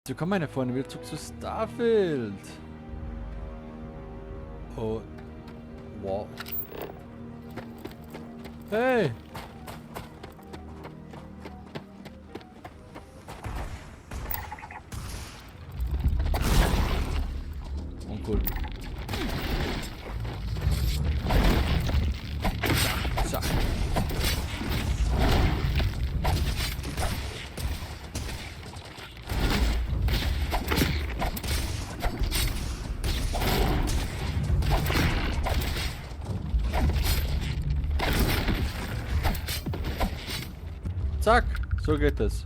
Willkommen meine Freunde, wieder zurück zu Starfield. Oh. Wow. Hey! Uncool. Zack, zack. Zack, so geht es.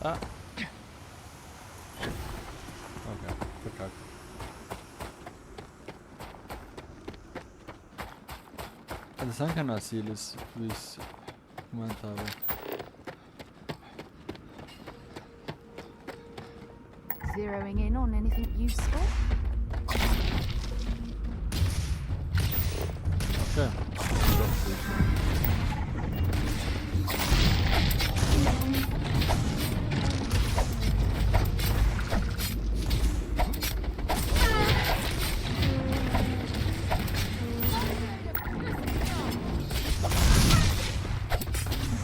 Ah. Okay, verkackt. Kann das sein, kein Asyl ist, wie ich es gemeint habe. Zeroing in on anything useful? Okay.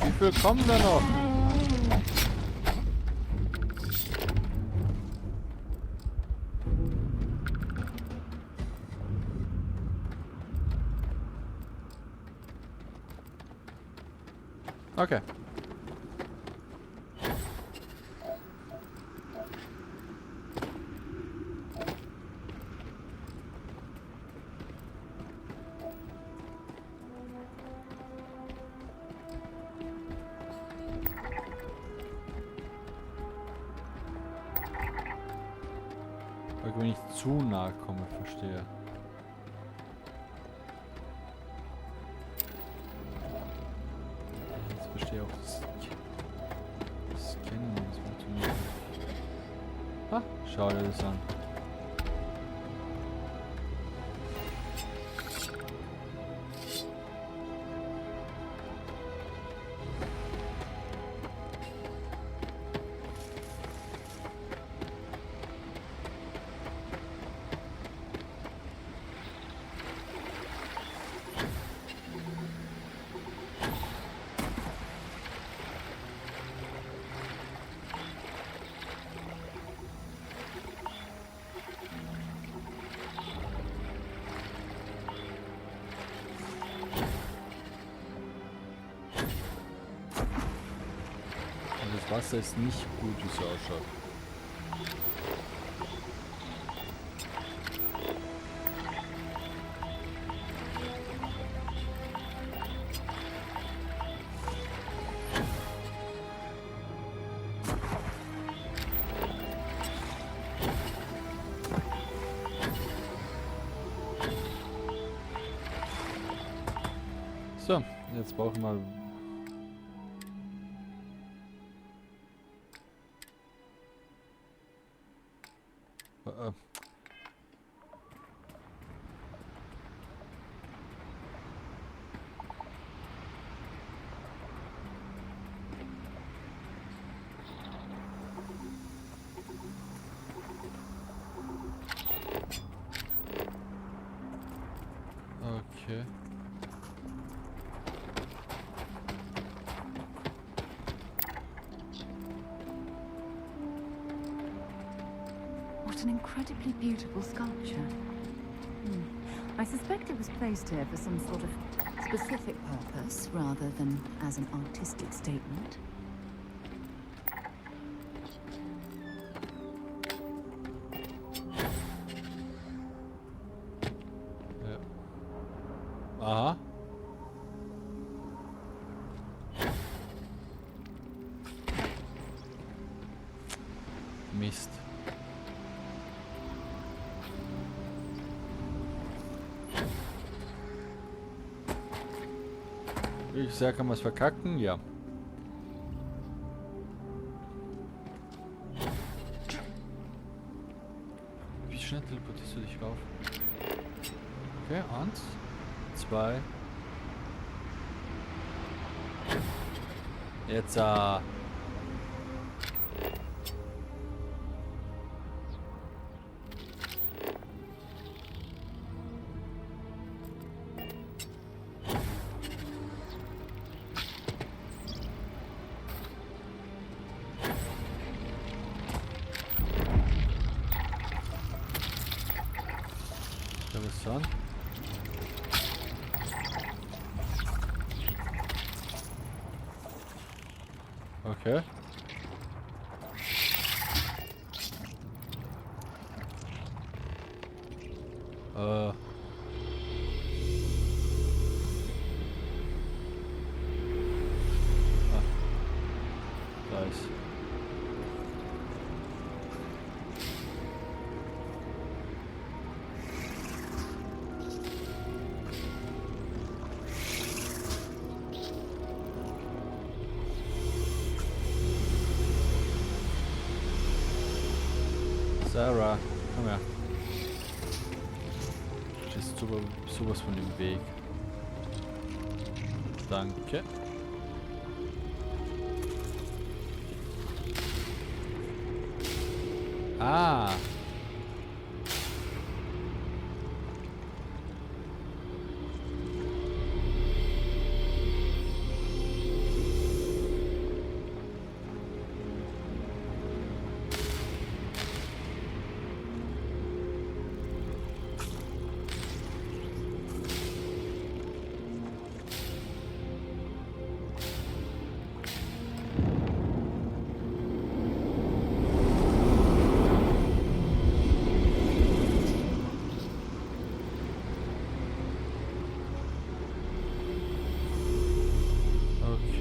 Wie viel kommen da noch? Okay. Weil wenn ich zu nahe komme, verstehe. Jetzt verstehe auch das Scannen, das funktioniert. Ah, schau dir das an. Das Wasser ist nicht gut, wie es so ausschaut. So, jetzt brauchen wir mal. Okay. What an incredibly beautiful sculpture. I suspect it was placed here for some sort of specific purpose rather than as an artistic statement. Ja. Aha. Mist. Ich sag, kann man es verkacken? Ja. Wie schnell teleportierst du dich rauf? Okay, 1, 2, Jetzt, da bist du an. Okay. Da ist. Sarah, komm her. Stehst sowas von dem Weg. Danke. Ah.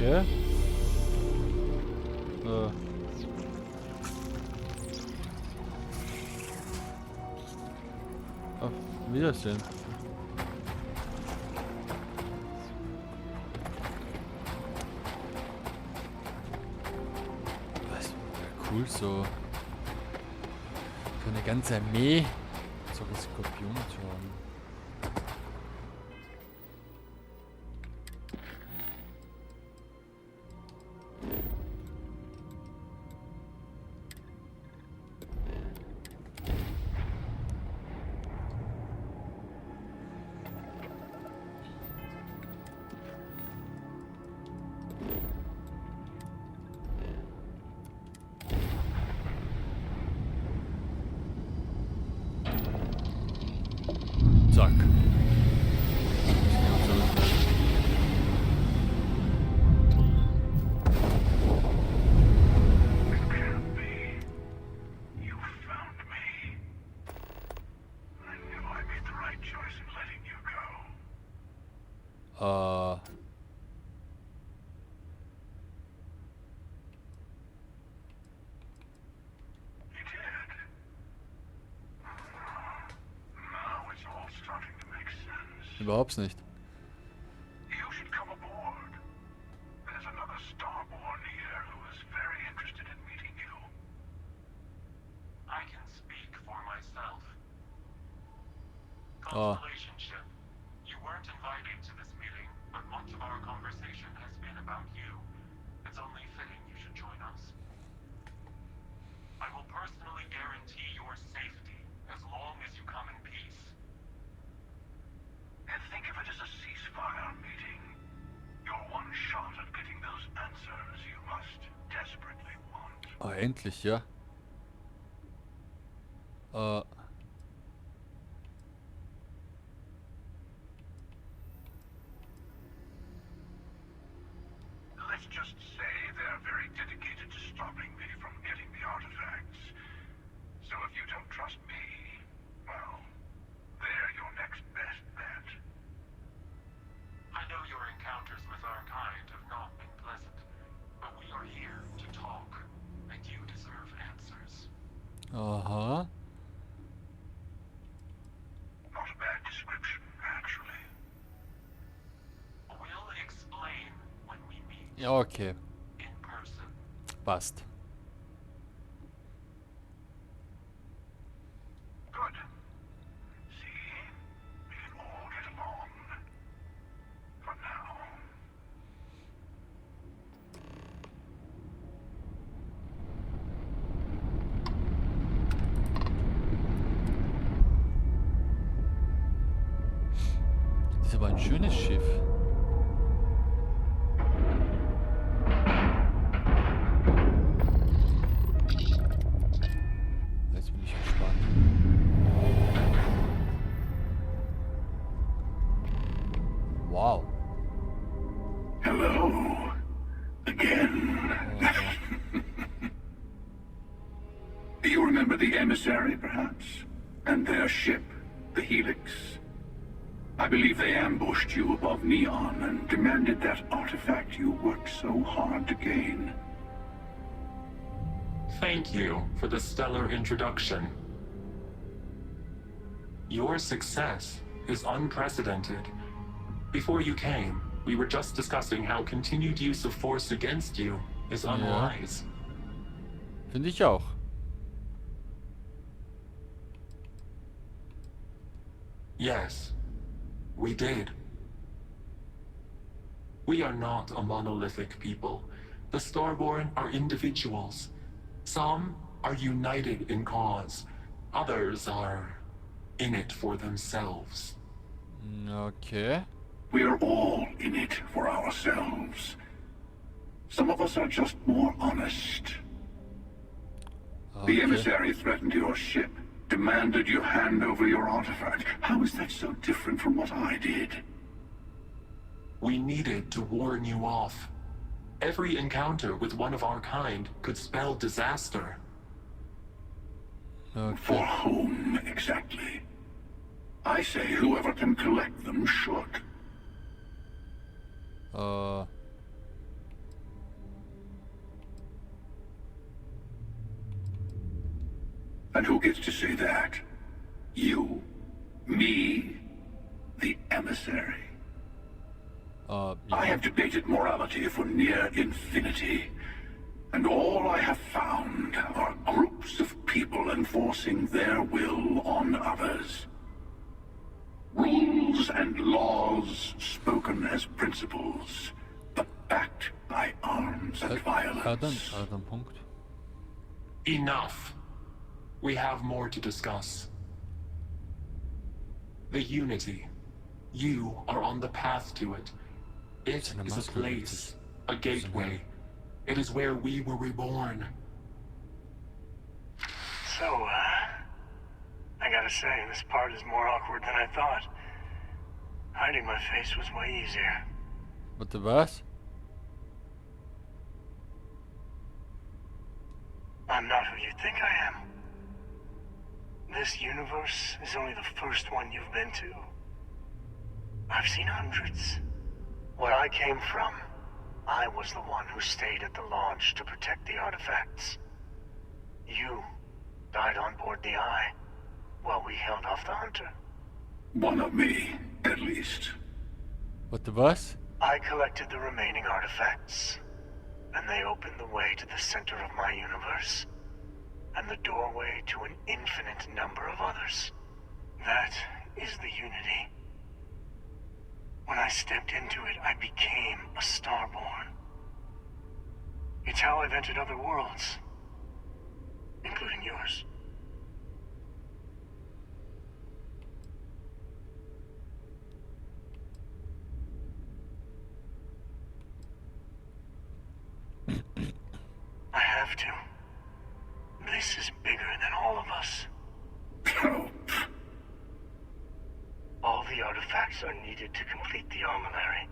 Okay. Auf Wiedersehen. Was? Ja, cool so. So eine ganze Armee. So ein Skorpion zu haben. Zack. Überhaupt nicht. Oh. You weren't invited to this meeting, but much of our conversation has been about you. It's only fitting you should join us. I will personally guarantee your safety as long as you come in peace. And think of it as a ceasefire meeting. Your one shot at getting those answers you must desperately want. Oh, endlich, ja. Let's just say they're very dedicated to stopping me from getting the artifacts. So if you don't trust me, well, they're your next best bet. I know your encounters with our kind have not been pleasant, but we are here to talk, and you deserve answers. Aha. Not a bad description, actually. We'll explain when we meet Ja, okay. in person. Passt. Good. See? We can all get along. For now. aber ein schönes Schiff. Jetzt bin ich gespannt. Wow. Hello. Again. Do you remember the emissary, perhaps? And their ship, the Helix? I believe they ambushed you above Neon and demanded that artifact you worked so hard to gain. Thank you for the stellar introduction. Your success is unprecedented. Before you came, we were just discussing how continued use of force against you is unwise. Finde ich auch. Yes, we did. We are not a monolithic people. The Starborn are individuals. Some are united in cause. Others are in it for themselves. Okay. We are all in it for ourselves. Some of us are just more honest. The emissary threatened your ship, demanded you hand over your artifact. How is that so different from what I did? We needed to warn you off. Every encounter with one of our kind could spell disaster. For Okay. whom, exactly? I say whoever can collect them should. And who gets to say that? You? Me? The emissary? I Ja. have debated morality for near infinity, and all I have found are groups of people enforcing their will on others. Rules and laws spoken as principles, but backed by arms and violence. Dann Punkt. Enough. We have more to discuss. The Unity. You are on the path to it. It is a place, a gateway. It is where we were reborn. So, I gotta say, this part is more awkward than I thought. Hiding my face was way easier. Warte, was? I'm not who you think I am. This universe is only the first one you've been to. I've seen hundreds. Where I came from, I was the one who stayed at the launch to protect the artifacts. You died on board the Eye, while we held off the Hunter. One of me, at least. Warte, was? I collected the remaining artifacts, and they opened the way to the center of my universe, and the doorway to an infinite number of others. That is the Unity. When I stepped into it, I became a Starborn. It's how I've entered other worlds, including yours. I have to. This is bigger than all of us. Help. All the artifacts are needed to complete the armillary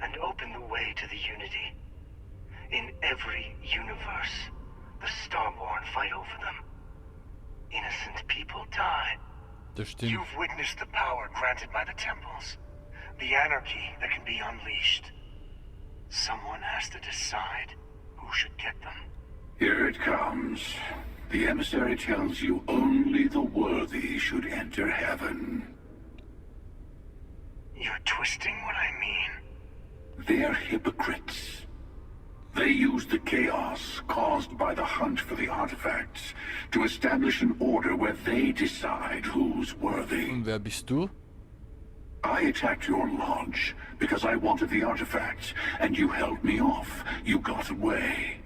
and open the way to the Unity. In every universe, the Starborn fight over them. Innocent people die. Das stimmt. You've witnessed the power granted by the temples, the anarchy that can be unleashed. Someone has to decide who should get them. Here it comes. The emissary tells you only the worthy should enter heaven. You're twisting what I mean. They're hypocrites. They use the chaos caused by the hunt for the artifacts to establish an order where they decide who's worthy. Und wer bist du? I attacked your launch because I wanted the artifacts, and you held me off. You got away.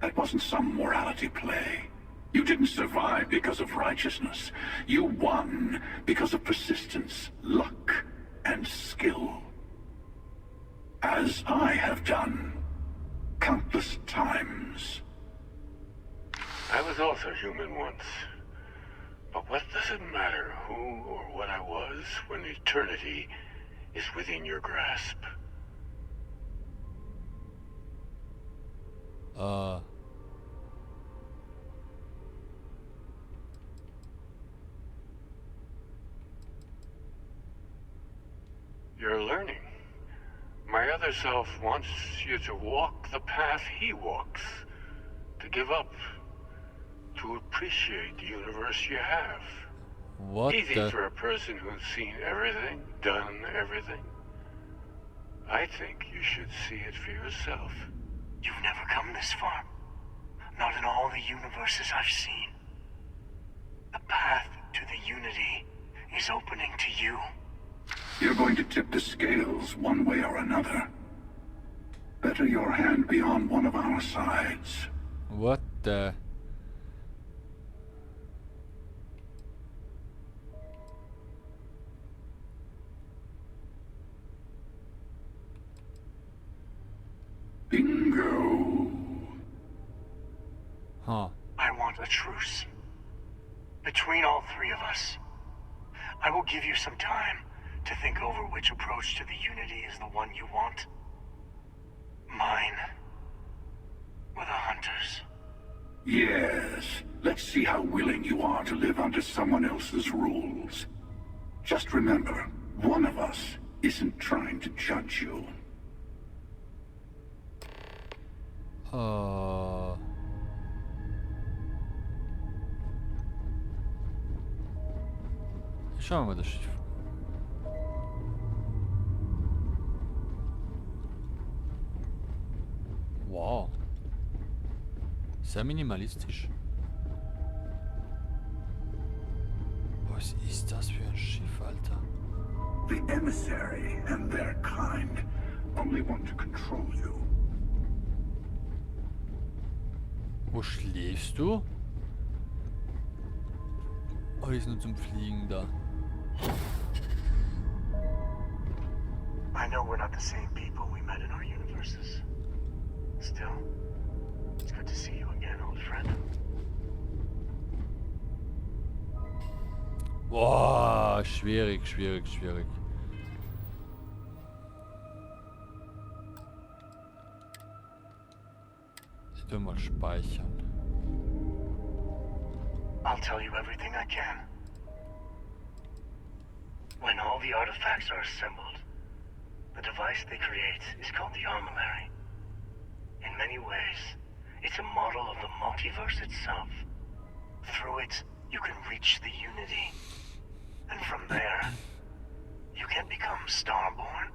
That wasn't some morality play. You didn't survive because of righteousness. You won because of persistence, luck, and skill. As I have done countless times. I was also human once. But what does it matter who or what I was when eternity is within your grasp? You're learning. My other self wants you to walk the path he walks. To give up. To appreciate the universe you have. What Easy the... for a person who's seen everything, done everything. I think you should see it for yourself. You've never come this far. Not in all the universes I've seen. The path to the unity is opening to you. You're going to tip the scales one way or another. Better your hand be on one of our sides. What the... Bingo. Huh. I want a truce. Between all three of us. I will give you some time to think over which approach to the unity is the one you want. Mine. Or the Hunters. Yes. Let's see how willing you are to live under someone else's rules. Just remember, one of us isn't trying to judge you. Schauen wir mal das Schiff. Wow. Sehr minimalistisch. Was ist das für ein Schiff, Alter? The emissary and their kind only want to control you. Wo schläfst du? Oh, die ist nur zum Fliegen da. I know we're not the same people we met in our universes. Still, it's good to see you again, old friend. Boah, schwierig, schwierig, schwierig. Ich will mal speichern. I'll tell you everything I can. When all the artifacts are assembled, the device they create is called the armillary. In many ways, it's a model of the multiverse itself. Through it, you can reach the unity. And from there, you can become Starborn.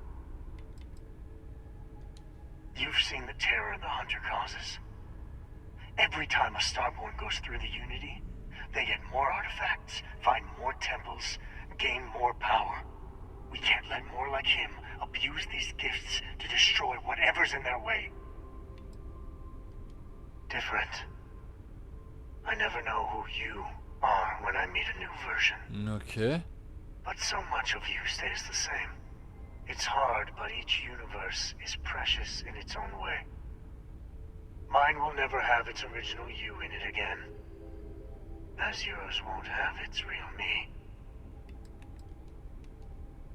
You've seen the terror the Hunter causes. Every time a Starborn goes through the unity, they get more artifacts, find more temples, gain more power. We can't let more like him abuse these gifts to destroy whatever's in their way. Different. I never know who you are when I meet a new version. Okay. But so much of you stays the same. It's hard, but each universe is precious in its own way. Mine will never have its original you in it again. As yours won't have its real me.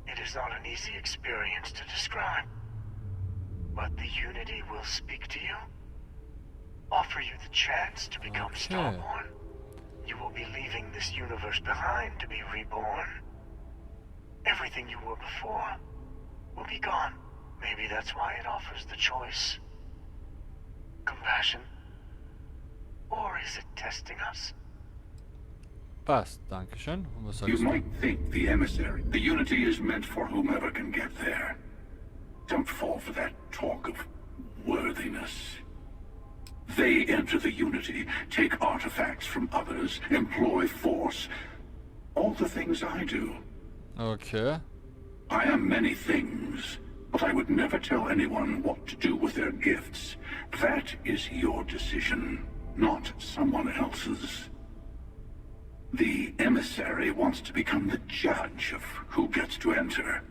It is not an easy experience to describe. But the unity will speak to you. Offer you the chance to become Okay. Starborn. You will be leaving this universe behind to be reborn. Everything you were before will be gone. Maybe that's why it offers the choice. Compassion? Or is it testing us? Passt, dankeschön. Und was You sagst du? might think the emissary, the unity is meant for whomever can get there. Don't fall for that talk of worthiness. They enter the unity, take artifacts from others, employ force. All the things I do. Okay. I am many things, but I would never tell anyone what to do with their gifts. That is your decision. not someone else's. The emissary wants to become the judge of who gets to enter,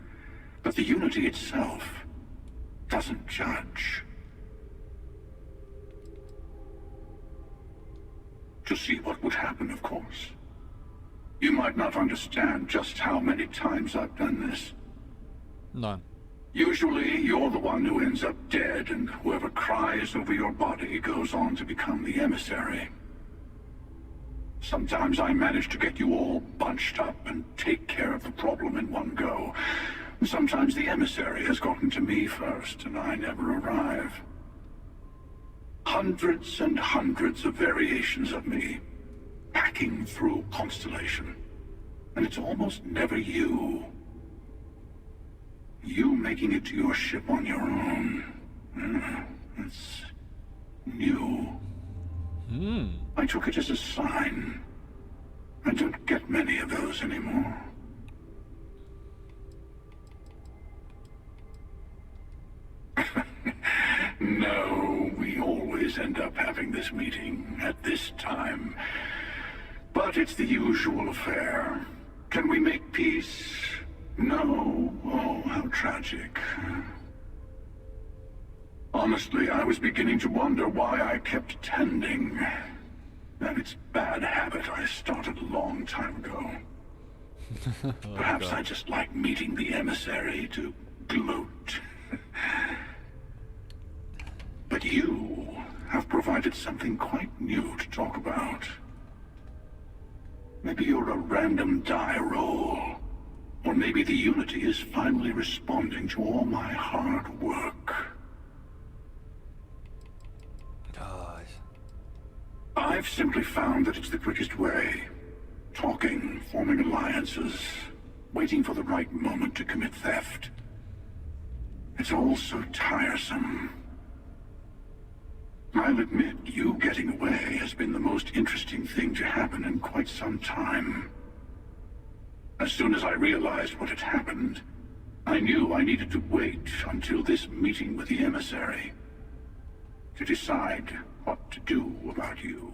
but the Unity itself doesn't judge. To see what would happen, of course. You might not understand just how many times I've done this. Nein. Usually, you're the one who ends up dead, and whoever cries over your body goes on to become the emissary. Sometimes I manage to get you all bunched up and take care of the problem in one go. Sometimes the emissary has gotten to me first, and I never arrive. Hundreds and hundreds of variations of me, hacking through Constellation. And it's almost never you. You making it to your ship on your own. It's new. I took it as a sign. I don't get many of those anymore. No, we always end up having this meeting at this time. But it's the usual affair. Can we make peace? No. Oh, how tragic. Honestly, I was beginning to wonder why I kept tending. And it's bad habit I started a long time ago. Perhaps I just like meeting the emissary to gloat. But you have provided something quite new to talk about. Maybe you're a random die roll. Or maybe the Unity is finally responding to all my hard work. Gosh. I've simply found that it's the quickest way. Talking, forming alliances, waiting for the right moment to commit theft. It's all so tiresome. I'll admit, you getting away has been the most interesting thing to happen in quite some time. As soon as I realized what had happened, I knew I needed to wait until this meeting with the emissary to decide what to do about you.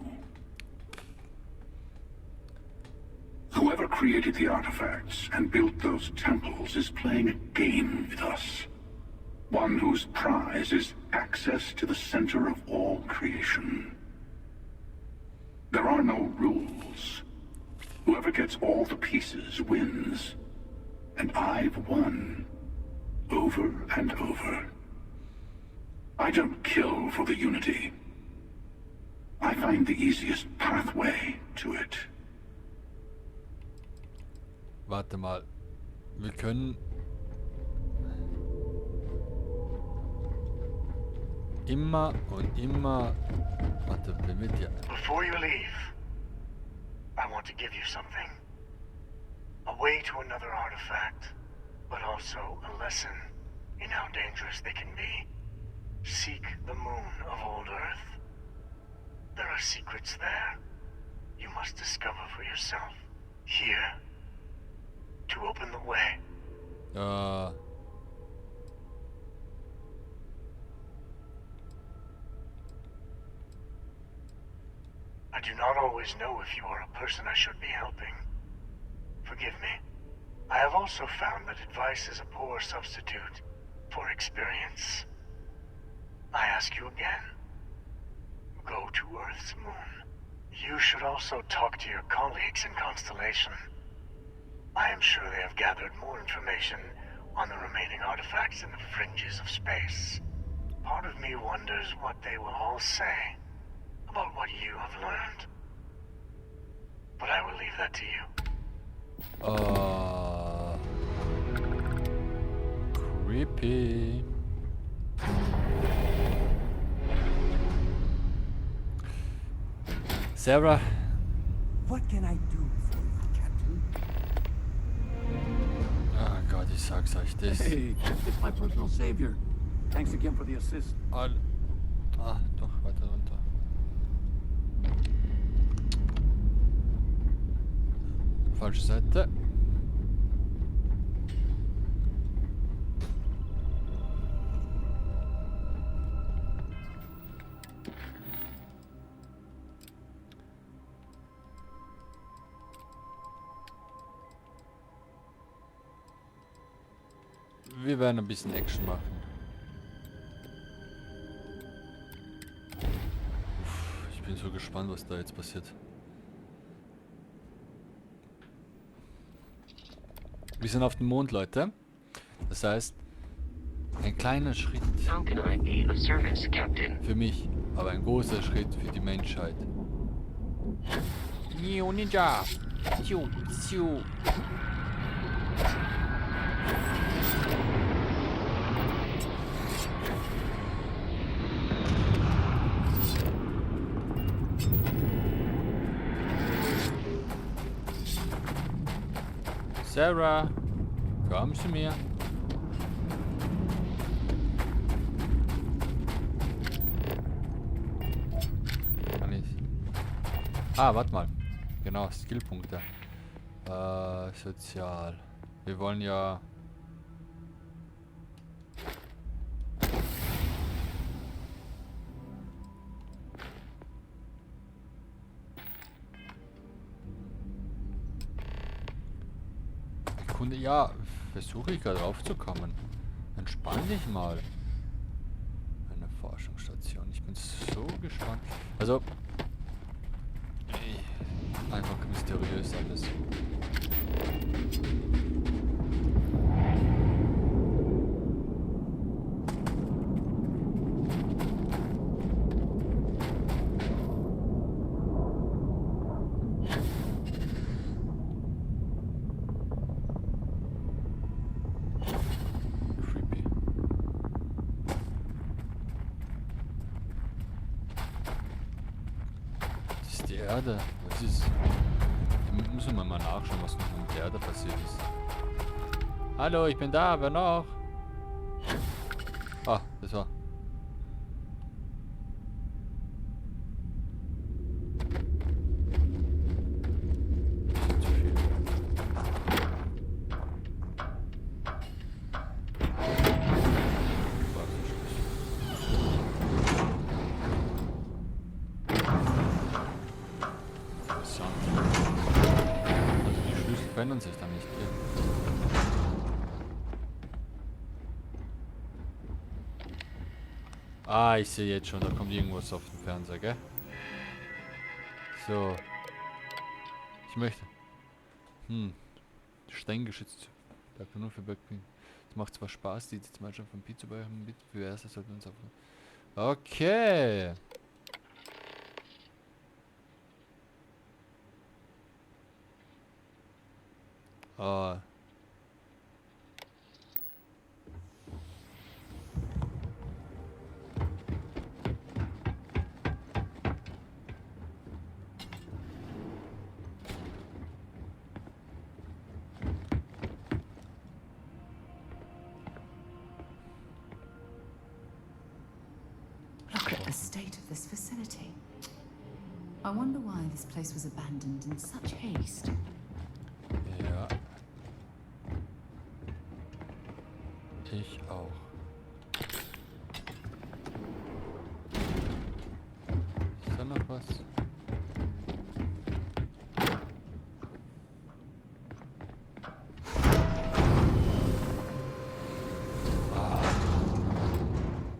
Whoever created the artifacts and built those temples is playing a game with us. One whose prize is access to the center of all creation. There are no rules. Whoever gets all the pieces wins. And I've won. Over and over. I don't kill for the Unity. I find the easiest pathway to it. Warte mal. Wir können immer und immer... Warte, bin mit dir. Before you leave, I want to give you something. A way to another artifact, but also a lesson in how dangerous they can be. Seek the moon of old Earth. There are secrets there you must discover for yourself. Here, to open the way. I do not always know if you are a person I should be helping. Forgive me. I have also found that advice is a poor substitute for experience. I ask you again. Go to Earth's moon. You should also talk to your colleagues in Constellation. I am sure they have gathered more information on the remaining artifacts in the fringes of space. Part of me wonders what they will all say about what you have learned. But I will leave that to you. Creepy. Sarah. What can I do for you, Captain? Oh Gott, ich sag's euch, das... Hey, it's my personal savior. Thanks again for the assist. Doch, weiter runter. Falsche Seite. Wir werden ein bisschen Action machen. Uff, ich bin so gespannt, was da jetzt passiert. Wir sind auf dem Mond, Leute. Das heißt, ein kleiner Schritt für mich, aber ein großer Schritt für die Menschheit. Ninja! Piu, piu. Sarah, komm zu mir. Kann ich. Ah, warte mal. Genau, Skillpunkte. Sozial. Wir wollen ja... Kunde, ja, versuche ich gerade raufzukommen. Entspann dich mal. Eine Forschungsstation. Ich bin so gespannt. Also, einfach mysteriös alles. Erde. Was ist... Müssen wir mal nachschauen, was noch mit der Erde passiert ist. Hallo, ich bin da, wer noch? Ah, das war... Zu viel. Verändern sich dann nicht. Ah, ich sehe jetzt schon, da kommt irgendwas auf dem Fernseher, gell? So. Ich möchte. Streng geschützt. Da kann nur für Backpin. Es macht zwar Spaß, die Mannschaft von Pizza bei mit für erste sollten uns auf. Okay. Oh. Look at the state of this facility. I wonder why this place was abandoned in such haste. Ja. Ich auch. Ist da noch was? Ah.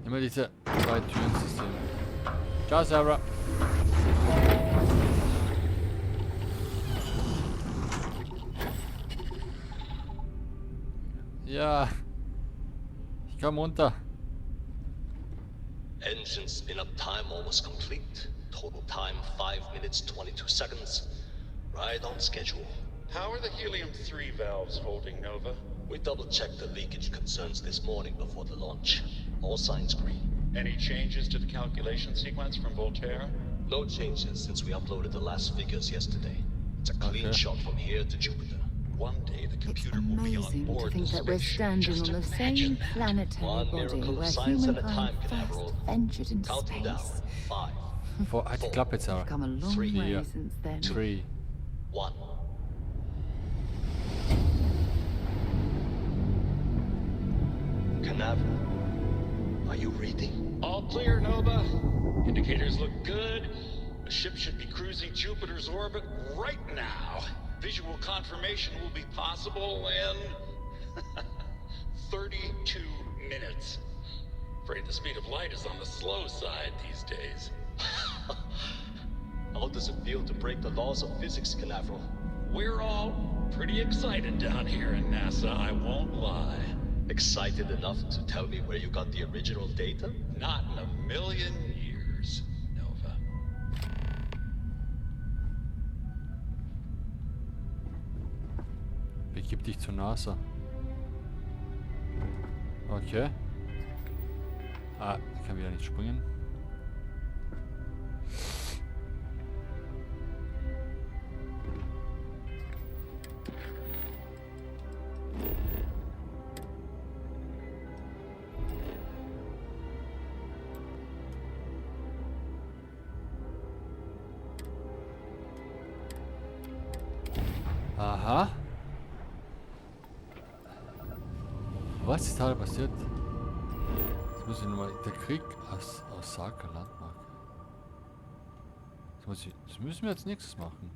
Immer diese zwei Türen-Systeme. Ciao, Sarah. Ja. Ich komm runter. Engine spin-up time almost complete. Total time 5 minutes 22 seconds. Right on schedule. How are the helium-3 valves holding, Nova? We double-checked the leakage concerns this morning before the launch. All signs green. Any changes to the calculation sequence from Voltaire? No changes since we uploaded the last figures yesterday. It's a clean shot from here to Jupiter. One day the It's computer will be on amazing to board think the that we're spaceship. standing Just on the imagine same that. planetary One body miracle of where science at a humankind time, first Canaveral. ventured into Counting down. space. 5, Halt die Klappe jetzt, Sarah. Come a long 3, way Yeah. since then. 3. 1. Canaveral, are you reading? All clear, Nova. Indicators look good. The ship should be cruising Jupiter's orbit right now. Visual confirmation will be possible in 32 minutes. Afraid the speed of light is on the slow side these days. How does it feel to break the laws of physics, Canaveral? We're all pretty excited down here in NASA, I won't lie. Excited enough to tell me where you got the original data? Not in a million years, Nova. Begib dich zur NASA. Okay. Ah, ich kann wieder nicht springen. Aha. Was ist da passiert? Jetzt muss ich nochmal. Der Krieg aus Osaka Landmarke. Das müssen wir als nächstes machen.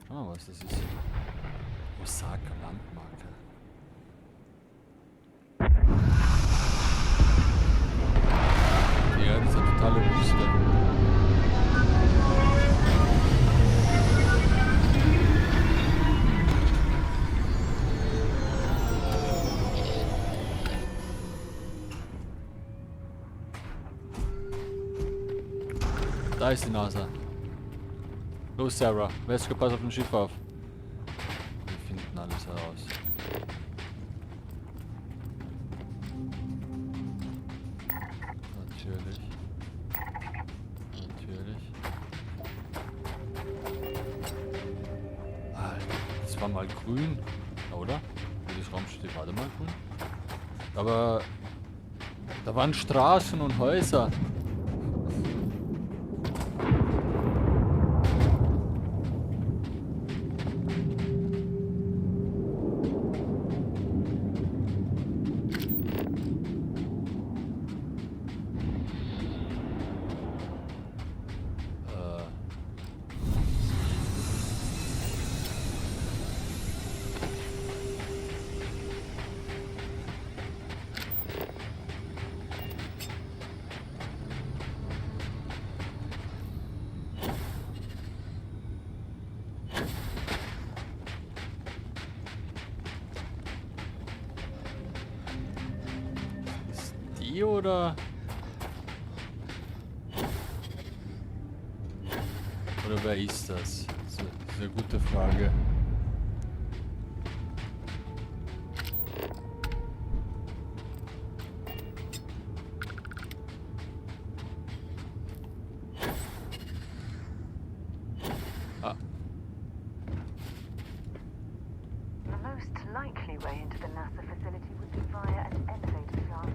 Schauen wir mal, was das ist. Osaka Landmarke. Ja, das ist eine totale Wüste. Da ist die NASA. Los, Sarah. Wesker, pass auf dem Schiff auf. Wir finden alles heraus. Natürlich. Natürlich. Alter, das war mal grün. Oder? Das Raumschiff war da mal grün. Aber da waren Straßen und Häuser. Oder wer ist das? Das ist eine gute Frage. Ah. The most likely way into the NASA facility would be via an elevator shaft.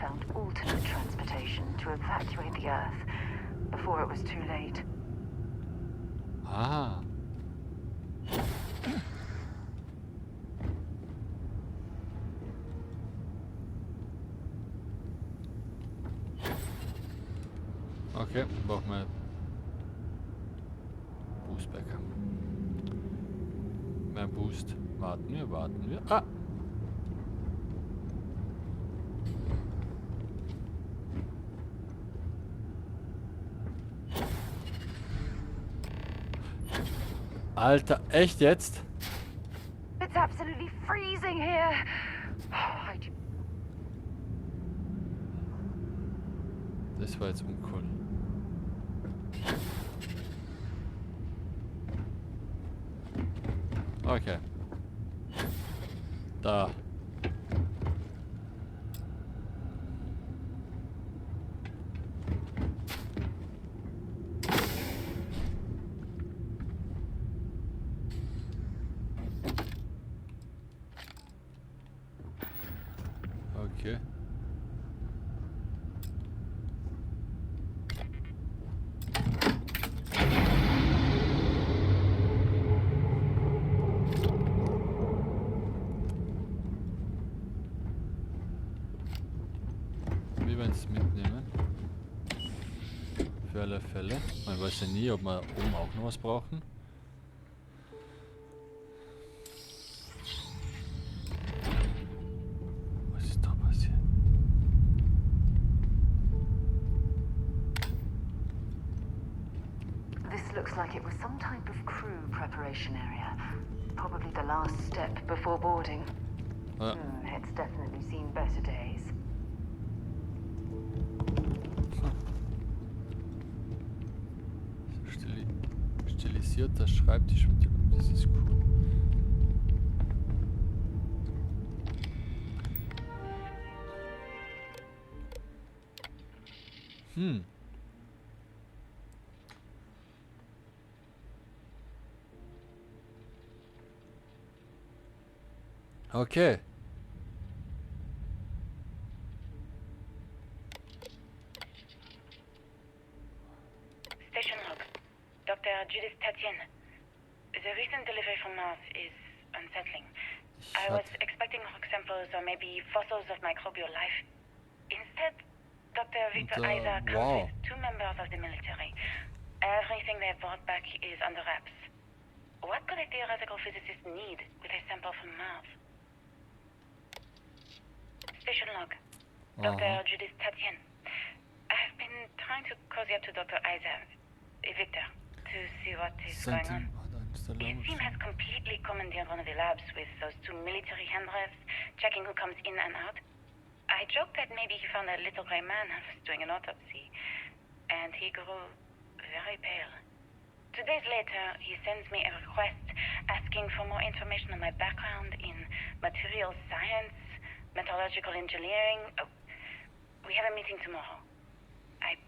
Found alternate transportation to evacuate the Earth before it was too late. Ah. Okay, brauchen wir Boostbacker. Mehr Boost. Warten wir. Ah! Alter, echt jetzt? It's absolutely freezing here. Das war jetzt uncool. Okay. Da. Okay. Wir werden es mitnehmen. Für alle Fälle. Man weiß ja nie, ob wir oben auch noch was brauchen. Was ist da passiert? This looks like it was some type of crew preparation area. Probably the last step before boarding. It's definitely seen better days. Stilisierter Schreibtisch. Das ist cool. Okay. Station log. Dr. Judith Tatienne. The recent delivery from Mars is unsettling. I was expecting rock samples or maybe fossils of microbial life. Instead, Dr. Victor Isa comes with 2 members of the military. Everything they brought back is under wraps. What could a theoretical physicist need with a sample from Mars? Station log. Dr. Judith Tatienne. I've been trying to cozy up to Dr. Isa, Victor, to see what is going on. His team has completely commandeered one of the labs with those 2 military handrails, checking who comes in and out. I joked that maybe he found a little grey man and was doing an autopsy, and he grew very pale. 2 days later, he sends me a request asking for more information on my background in material science, metallurgical engineering. We have a meeting tomorrow. I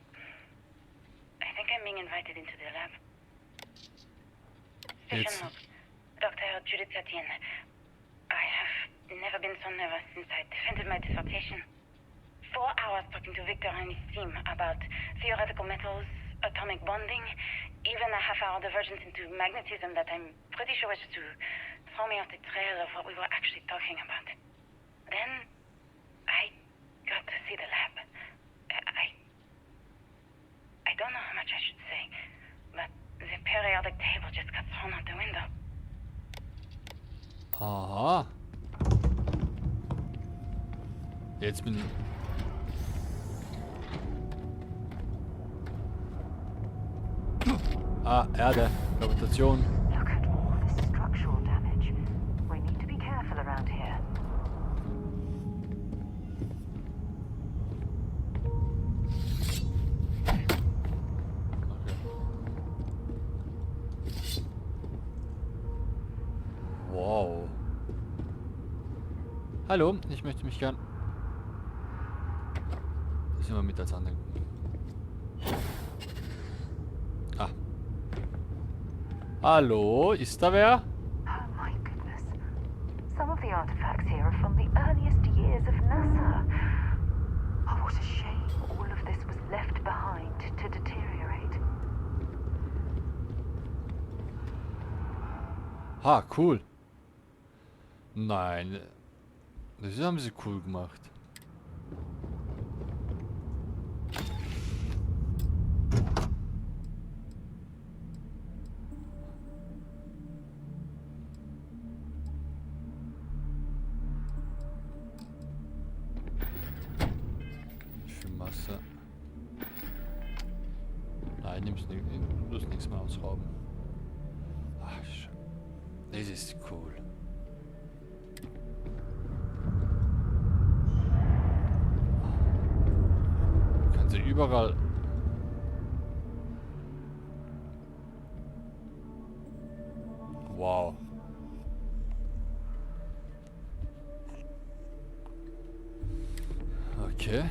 think I'm being invited into the lab. Station log. Dr. Judith Tatienne. I have never been so nervous since I defended my dissertation. 4 hours talking to Victor and his team about theoretical metals, atomic bonding, even a half-hour divergence into magnetism that I'm pretty sure was to throw me off the trail of what we were actually talking about. Then, I got to see the lab. I don't know how much I should say, but the periodic table just got thrown out the window. Aha. Jetzt bin ich... Erde. Gravitation. Look at all this structural damage. We need to be careful around here. Wow. Hallo, ich möchte mich gern... Das sind wir mit als Andenken. Ah. Hallo, ist da wer? Oh my goodness. Some of the artifacts here are from the earliest years of NASA. Oh, what a shame all of this was left behind to deteriorate. Ha, cool. Nein. Das haben sie cool gemacht. Für Masse. Nein, nimm's nicht. Du musst nichts mehr ausrauben. Ach, das ist cool. Kannst du überall... Wow. Okay.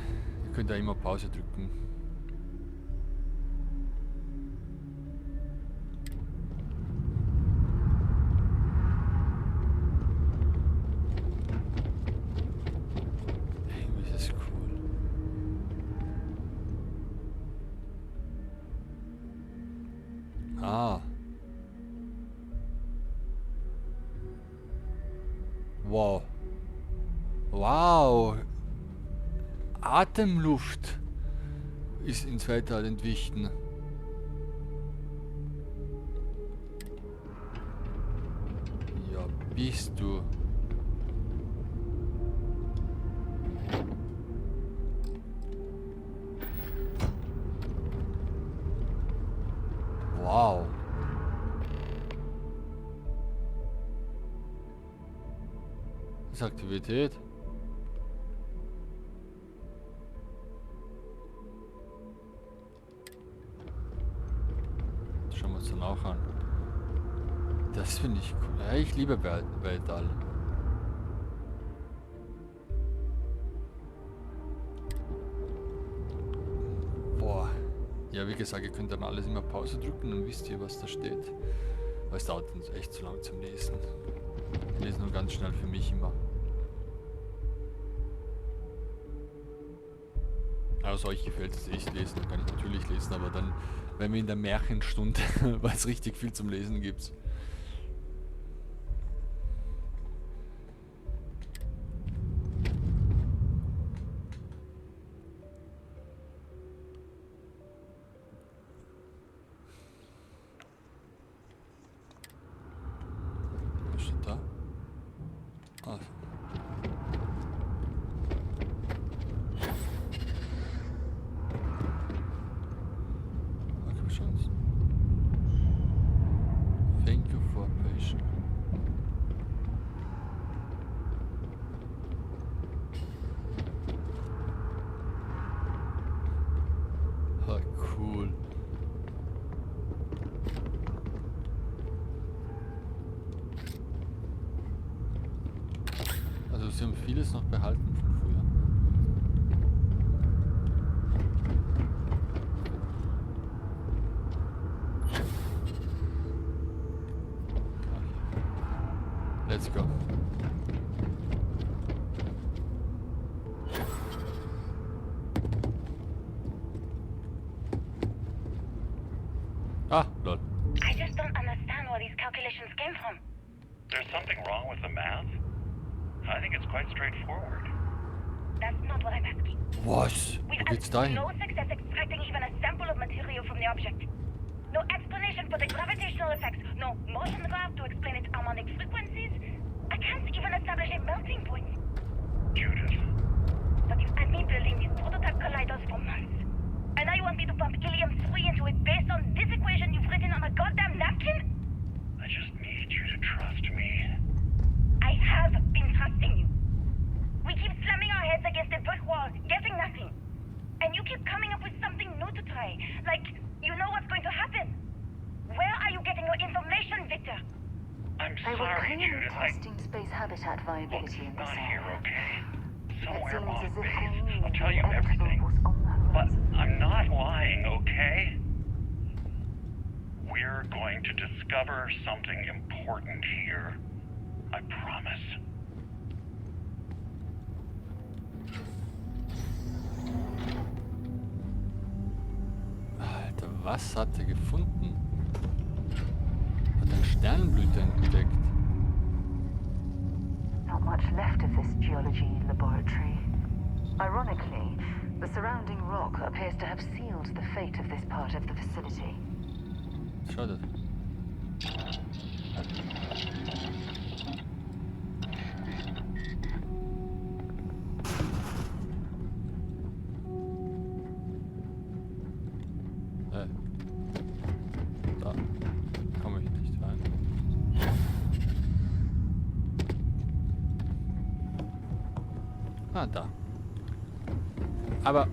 Ihr könnt ja immer Pause drücken. Irgendwie ist das cool. Ah. Wow. Wow. Atemluft ist ins Weltall entwichen. bist du? Wow. Das ist Aktivität. Das schauen wir uns dann auch an. Das finde ich cool. Ja, ich liebe Weltall. Boah. Ja, wie gesagt, ihr könnt dann alles immer Pause drücken, dann wisst ihr, was da steht. Aber es dauert uns echt zu lang zum Lesen. Ich lese nur ganz schnell für mich immer. Also euch gefällt es echt lesen, dann kann ich natürlich lesen, aber dann, wenn wir in der Märchenstunde, weil es richtig viel zum Lesen gibt. Was steht da? Ah. Thank you for patience. Ah, cool. Also sie haben vieles noch behalten von früher. Let's go. Ah, lol. I just don't understand where these calculations came from. There's something wrong with the math? I think it's quite straightforward. That's not what I'm asking. Was? We've Wo geht's had dahin? no success extracting even a sample of material from the object. No explanation for the gravitational effects. No motion graph to explain its harmonic frequencies. I can't even establish a melting point. Judith. But you've had me building these prototype colliders for months. And now you want me to pump helium-3 into it based on this equation you've written on a goddamn napkin? I just need you to trust me. I have been trusting you. We keep slamming our heads against a brick wall, getting nothing. And you keep coming up with something new to try. Like, you know what's going to happen. Where are you getting your information, Victor? I'm They were sorry, clearly Judith. testing space habitat Look, viability in this not here, area. okay? It Somewhere seems on as if they base. knew I'll tell the you inevitable everything. was on the But horizon. I'm not lying, okay? We're going to discover something important here. I promise. Alter, was hat er gefunden? Hat eine Sternenblüte entdeckt. Not much left of this geology laboratory. Ironically, the surrounding rock appears to have sealed the fate of this part of the facility. Schade. Da komme ich nicht rein. Ah, da. Aber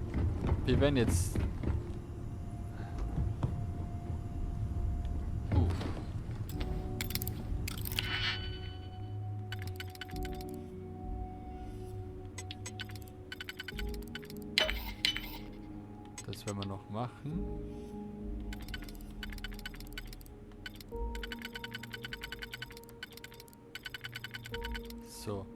wir werden jetzt... Das werden wir noch machen. So.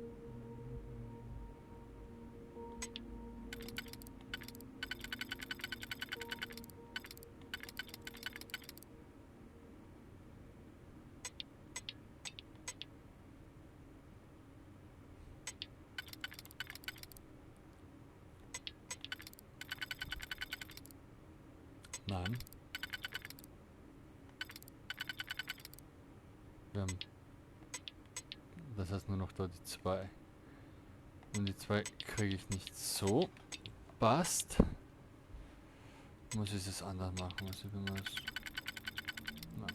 Nein. Wir haben das heißt nur noch da die 2. Und die 2 kriege ich nicht so. Passt. Muss ich es anders machen? Muss ich immer das... Nein.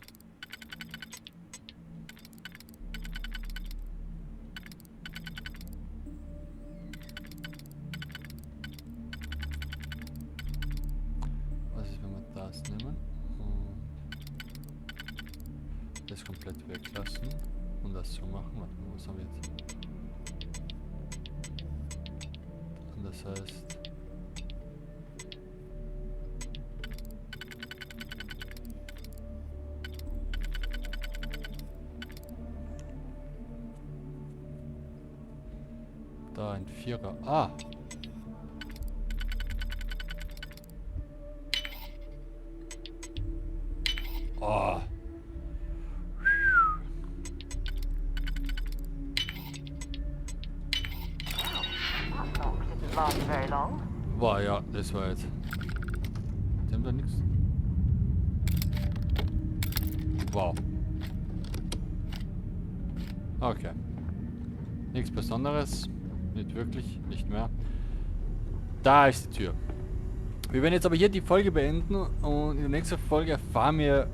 Was ist, wenn wir das nehmen und das komplett weglassen und das so machen? Warte mal, was haben wir jetzt? Und das heißt... Da ein 4er. Ah! Oh! War ja, das war jetzt. Die haben da nichts. Wow. Okay. Nichts Besonderes. Nicht wirklich, nicht mehr. Da ist die Tür. Wir werden jetzt aber hier die Folge beenden und in der nächsten Folge erfahren wir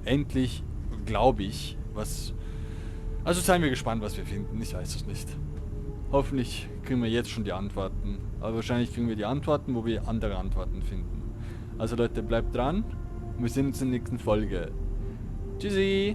endlich, glaube ich, was... Also seien wir gespannt, was wir finden. Ich weiß es nicht. Hoffentlich kriegen wir jetzt schon die Antworten. Aber wahrscheinlich kriegen wir die Antworten, wo wir andere Antworten finden. Also Leute, bleibt dran. Und wir sehen uns in der nächsten Folge. Tschüssi!